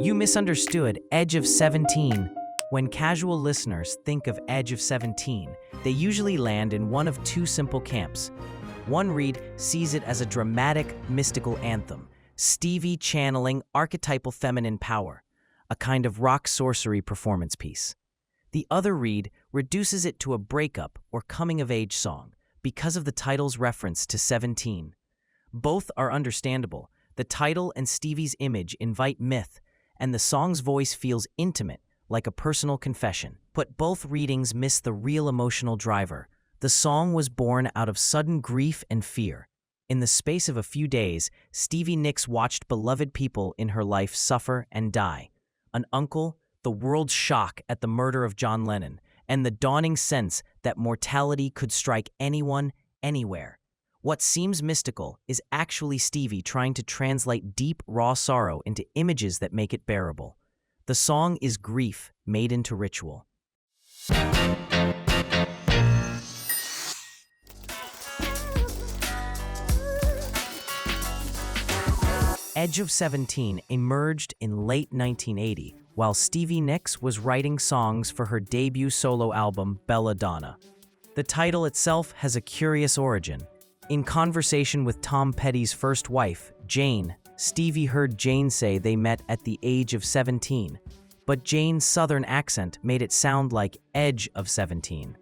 You misunderstood Edge of 17. When casual listeners think of Edge of 17, they usually land in one of two simple camps. One read sees it as a dramatic, mystical anthem, Stevie channeling archetypal feminine power, a kind of rock sorcery performance piece. The other read reduces it to a breakup or coming-of-age song because of the title's reference to 17. Both are understandable. The title and Stevie's image invite myth, and the song's voice feels intimate, like a personal confession. But both readings miss the real emotional driver. The song was born out of sudden grief and fear. In the space of a few days, Stevie Nicks watched beloved people in her life suffer and die. An uncle, the world's shock at the murder of John Lennon, and the dawning sense that mortality could strike anyone, anywhere. What seems mystical is actually Stevie trying to translate deep, raw sorrow into images that make it bearable. The song is grief made into ritual. Edge of 17 emerged in late 1980 while Stevie Nicks was writing songs for her debut solo album, Belladonna. The title itself has a curious origin. In conversation with Tom Petty's first wife, Jane, Stevie heard Jane say they met at the age of 17, but Jane's southern accent made it sound like Edge of 17.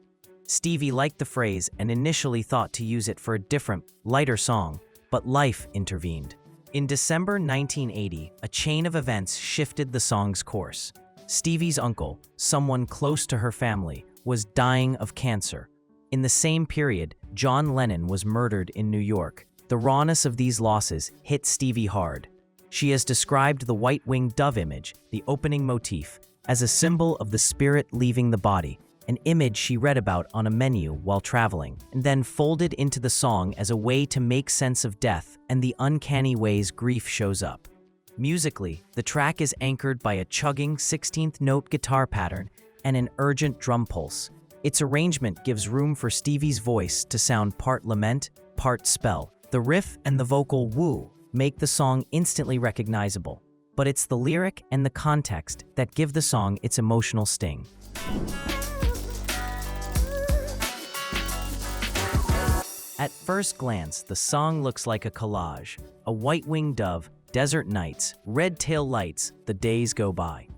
Stevie liked the phrase and initially thought to use it for a different, lighter song, but life intervened. In December 1980, a chain of events shifted the song's course. Stevie's uncle, someone close to her family, was dying of cancer. In the same period, John Lennon was murdered in New York. The rawness of these losses hit Stevie hard. She has described the white-winged dove image, the opening motif, as a symbol of the spirit leaving the body, an image she read about on a menu while traveling, and then folded into the song as a way to make sense of death and the uncanny ways grief shows up. Musically, the track is anchored by a chugging 16th-note guitar pattern and an urgent drum pulse. Its arrangement gives room for Stevie's voice to sound part lament, part spell. The riff and the vocal woo make the song instantly recognizable, but it's the lyric and the context that give the song its emotional sting. At first glance, the song looks like a collage. A white-winged dove, desert nights, red tail lights, the days go by.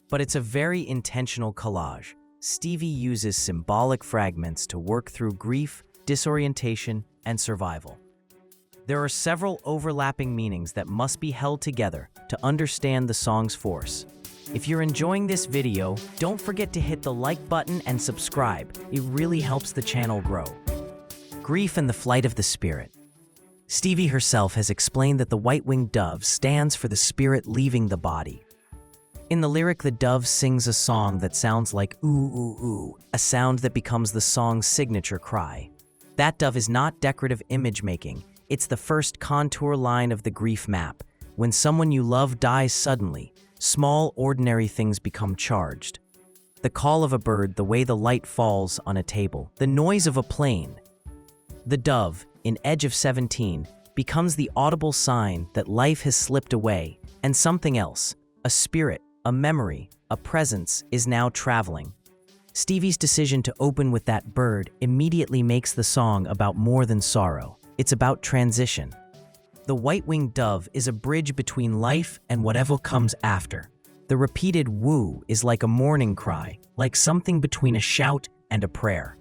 But it's a very intentional collage. Stevie uses symbolic fragments to work through grief, disorientation, and survival. There are several overlapping meanings that must be held together to understand the song's force. If you're enjoying this video, don't forget to hit the like button and subscribe. It really helps the channel grow. Grief and the flight of the spirit. Stevie herself has explained that the white-winged dove stands for the spirit leaving the body. In the lyric, the dove sings a song that sounds like ooh, ooh, ooh, a sound that becomes the song's signature cry. That dove is not decorative image making, it's the first contour line of the grief map. When someone you love dies suddenly, small, ordinary things become charged. The call of a bird, the way the light falls on a table, the noise of a plane. The dove, in Edge of 17, becomes the audible sign that life has slipped away, and something else, a spirit, a memory, a presence, is now traveling. Stevie's decision to open with that bird immediately makes the song about more than sorrow. It's about transition. The white-winged dove is a bridge between life and whatever comes after. The repeated woo is like a mourning cry, like something between a shout and a prayer.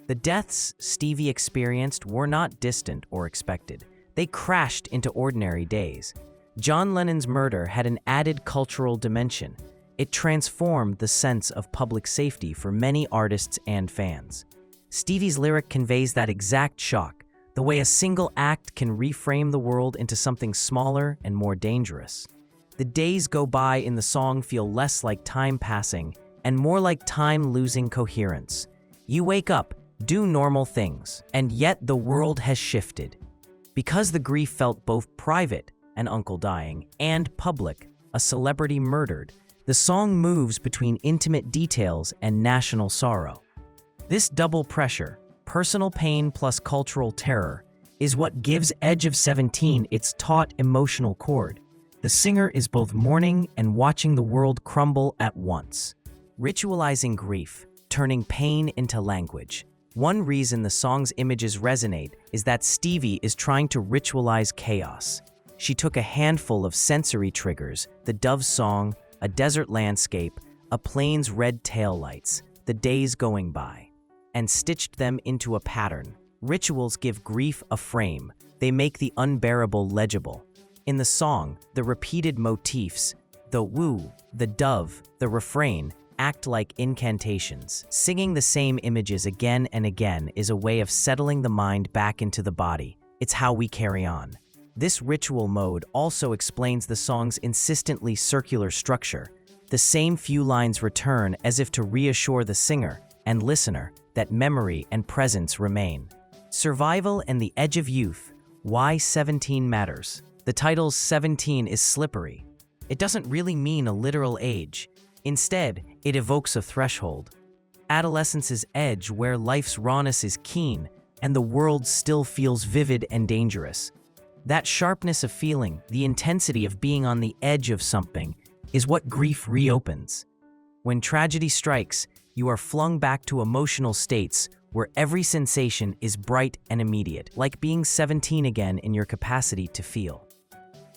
The deaths Stevie experienced were not distant or expected. They crashed into ordinary days. John Lennon's murder had an added cultural dimension. It transformed the sense of public safety for many artists and fans. Stevie's lyric conveys that exact shock, the way a single act can reframe the world into something smaller and more dangerous. The days go by in the song feel less like time passing and more like time losing coherence. You wake up, do normal things, and yet the world has shifted. Because the grief felt both private, an uncle dying, and public, a celebrity murdered, the song moves between intimate details and national sorrow. This double pressure, personal pain plus cultural terror, is what gives Edge of 17 its taut emotional chord. The singer is both mourning and watching the world crumble at once. Ritualizing grief, turning pain into language. One reason the song's images resonate is that Stevie is trying to ritualize chaos. She took a handful of sensory triggers, the dove's song, a desert landscape, a plane's red taillights, the days going by, and stitched them into a pattern. Rituals give grief a frame. They make the unbearable legible. In the song, the repeated motifs, the woo, the dove, the refrain, act like incantations. Singing the same images again and again is a way of settling the mind back into the body. It's how we carry on. This ritual mode also explains the song's insistently circular structure. The same few lines return as if to reassure the singer and listener that memory and presence remain. Survival and the edge of youth. Why 17 matters. The title's 17 is slippery. It doesn't really mean a literal age. Instead, it evokes a threshold. Adolescence's edge where life's rawness is keen and the world still feels vivid and dangerous. That sharpness of feeling, the intensity of being on the edge of something, is what grief reopens. When tragedy strikes, you are flung back to emotional states where every sensation is bright and immediate, like being 17 again in your capacity to feel.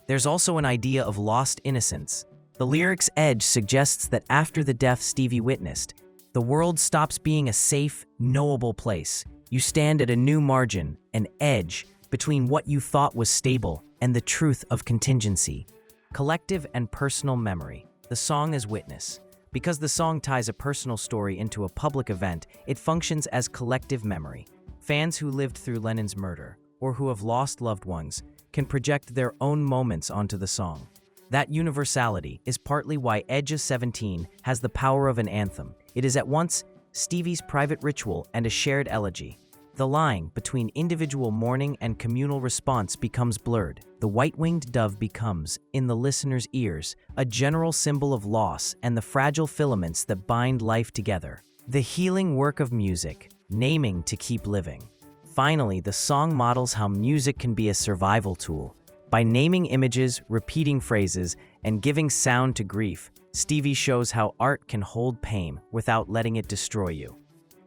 There's also an idea of lost innocence. The lyric's edge suggests that after the death Stevie witnessed, the world stops being a safe, knowable place. You stand at a new margin, an edge, between what you thought was stable and the truth of contingency. Collective and personal memory. The song as witness. Because the song ties a personal story into a public event, it functions as collective memory. Fans who lived through Lennon's murder, or who have lost loved ones, can project their own moments onto the song. That universality is partly why Edge of 17 has the power of an anthem. It is at once Stevie's private ritual and a shared elegy. The line between individual mourning and communal response becomes blurred. The white-winged dove becomes, in the listener's ears, a general symbol of loss and the fragile filaments that bind life together. The healing work of music, naming to keep living. Finally, the song models how music can be a survival tool. By naming images, repeating phrases, and giving sound to grief, Stevie shows how art can hold pain without letting it destroy you.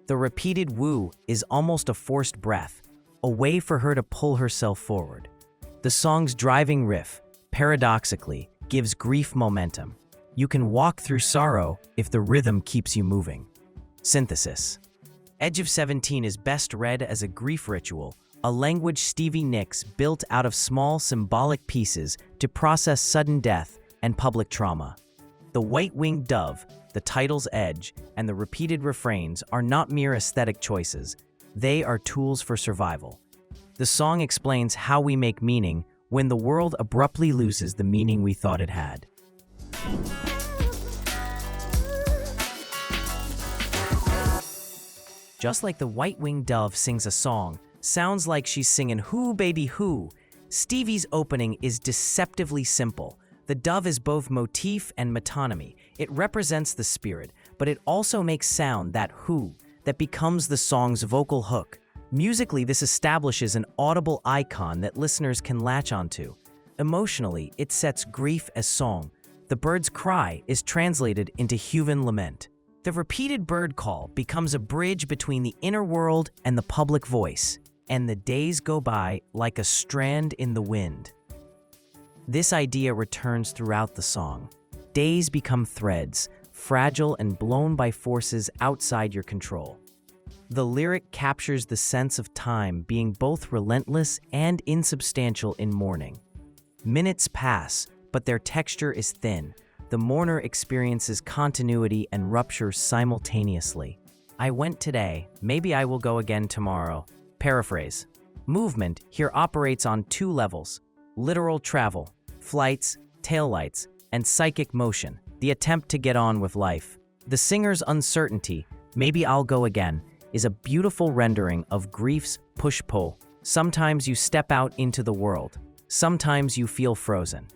The repeated woo is almost a forced breath, a way for her to pull herself forward. The song's driving riff, paradoxically, gives grief momentum. You can walk through sorrow if the rhythm keeps you moving. Synthesis. Edge of 17 is best read as a grief ritual, a language Stevie Nicks built out of small symbolic pieces to process sudden death and public trauma. The white-winged dove, the title's edge, and the repeated refrains are not mere aesthetic choices. They are tools for survival. The song explains how we make meaning when the world abruptly loses the meaning we thought it had. Just like the white-winged dove sings a song, sounds like she's singing "Who Baby Who," Stevie's opening is deceptively simple. The dove is both motif and metonymy. It represents the spirit, but it also makes sound, that who, that becomes the song's vocal hook. Musically, this establishes an audible icon that listeners can latch onto. Emotionally, it sets grief as song. The bird's cry is translated into human lament. The repeated bird call becomes a bridge between the inner world and the public voice, and the days go by like a strand in the wind. This idea returns throughout the song. Days become threads, fragile and blown by forces outside your control. The lyric captures the sense of time being both relentless and insubstantial in mourning. Minutes pass, but their texture is thin. The mourner experiences continuity and rupture simultaneously. I went today, maybe I will go again tomorrow. Paraphrase. Movement here operates on two levels: literal travel, flights, taillights, and psychic motion, the attempt to get on with life. The singer's uncertainty, maybe I'll go again, is a beautiful rendering of grief's push-pull. Sometimes you step out into the world. Sometimes you feel frozen.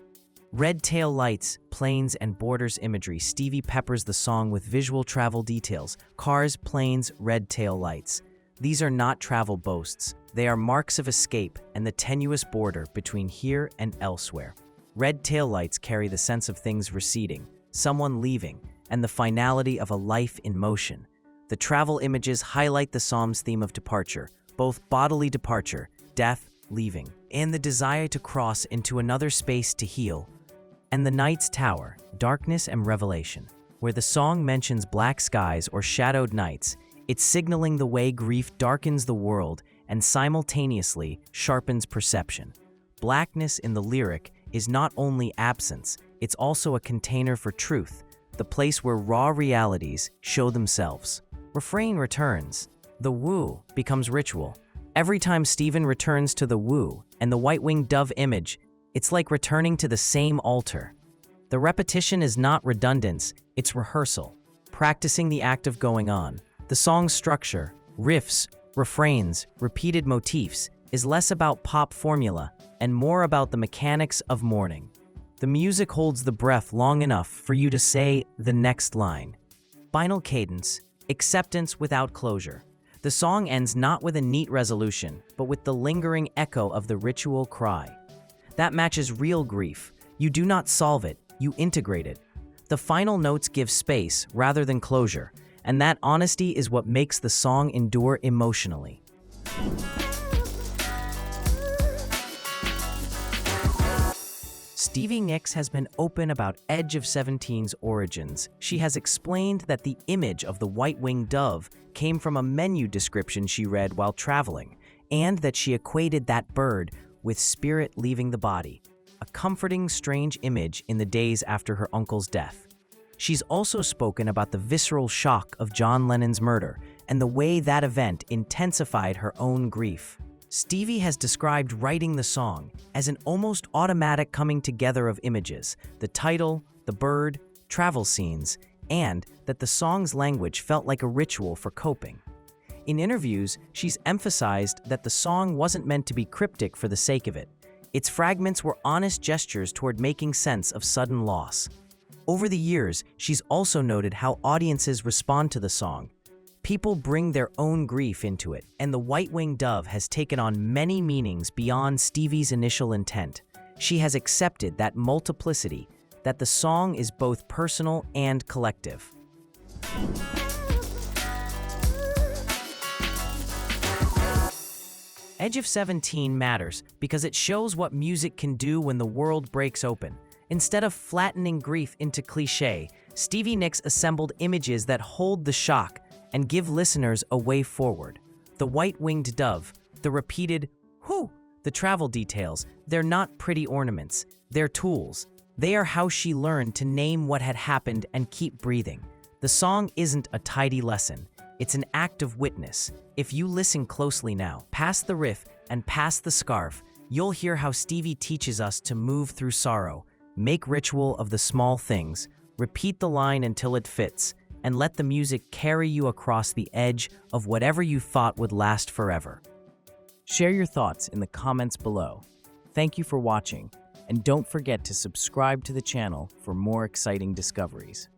Red tail lights, planes, and borders imagery. Stevie peppers the song with visual travel details: cars, planes, red tail lights. These are not travel boasts. They are marks of escape and the tenuous border between here and elsewhere. Red taillights carry the sense of things receding, someone leaving, and the finality of a life in motion. The travel images highlight the psalm's theme of departure, both bodily departure, death, leaving, and the desire to cross into another space to heal. And the Night's Tower, darkness and revelation. Where the song mentions black skies or shadowed nights, it's signaling the way grief darkens the world and simultaneously sharpens perception. Blackness in the lyric is not only absence, it's also a container for truth, the place where raw realities show themselves. Refrain returns. The woo becomes ritual. Every time Stephen returns to the woo and the white-winged dove image, it's like returning to the same altar. The repetition is not redundance, it's rehearsal, practicing the act of going on. The song's structure, riffs, refrains, repeated motifs, is less about pop formula and more about the mechanics of mourning. The music holds the breath long enough for you to say the next line. Final cadence, acceptance without closure. The song ends not with a neat resolution, but with the lingering echo of the ritual cry. That matches real grief. You do not solve it, you integrate it. The final notes give space rather than closure, and that honesty is what makes the song endure emotionally. Stevie Nicks has been open about Edge of 17's origins. She has explained that the image of the white-winged dove came from a menu description she read while traveling, and that she equated that bird with spirit leaving the body, a comforting, strange image in the days after her uncle's death. She's also spoken about the visceral shock of John Lennon's murder and the way that event intensified her own grief. Stevie has described writing the song as an almost automatic coming together of images, the title, the bird, travel scenes, and that the song's language felt like a ritual for coping. In interviews, she's emphasized that the song wasn't meant to be cryptic for the sake of it. Its fragments were honest gestures toward making sense of sudden loss. Over the years, she's also noted how audiences respond to the song. People bring their own grief into it, and the white-winged dove has taken on many meanings beyond Stevie's initial intent. She has accepted that multiplicity, that the song is both personal and collective. Edge of 17 matters because it shows what music can do when the world breaks open. Instead of flattening grief into cliché, Stevie Nicks assembled images that hold the shock and give listeners a way forward. The white-winged dove, the repeated whoo, the travel details, they're not pretty ornaments, they're tools. They are how she learned to name what had happened and keep breathing. The song isn't a tidy lesson, it's an act of witness. If you listen closely now, past the riff and past the scarf, you'll hear how Stevie teaches us to move through sorrow, make ritual of the small things, repeat the line until it fits, and let the music carry you across the edge of whatever you thought would last forever. Share your thoughts in the comments below. Thank you for watching, and don't forget to subscribe to the channel for more exciting discoveries.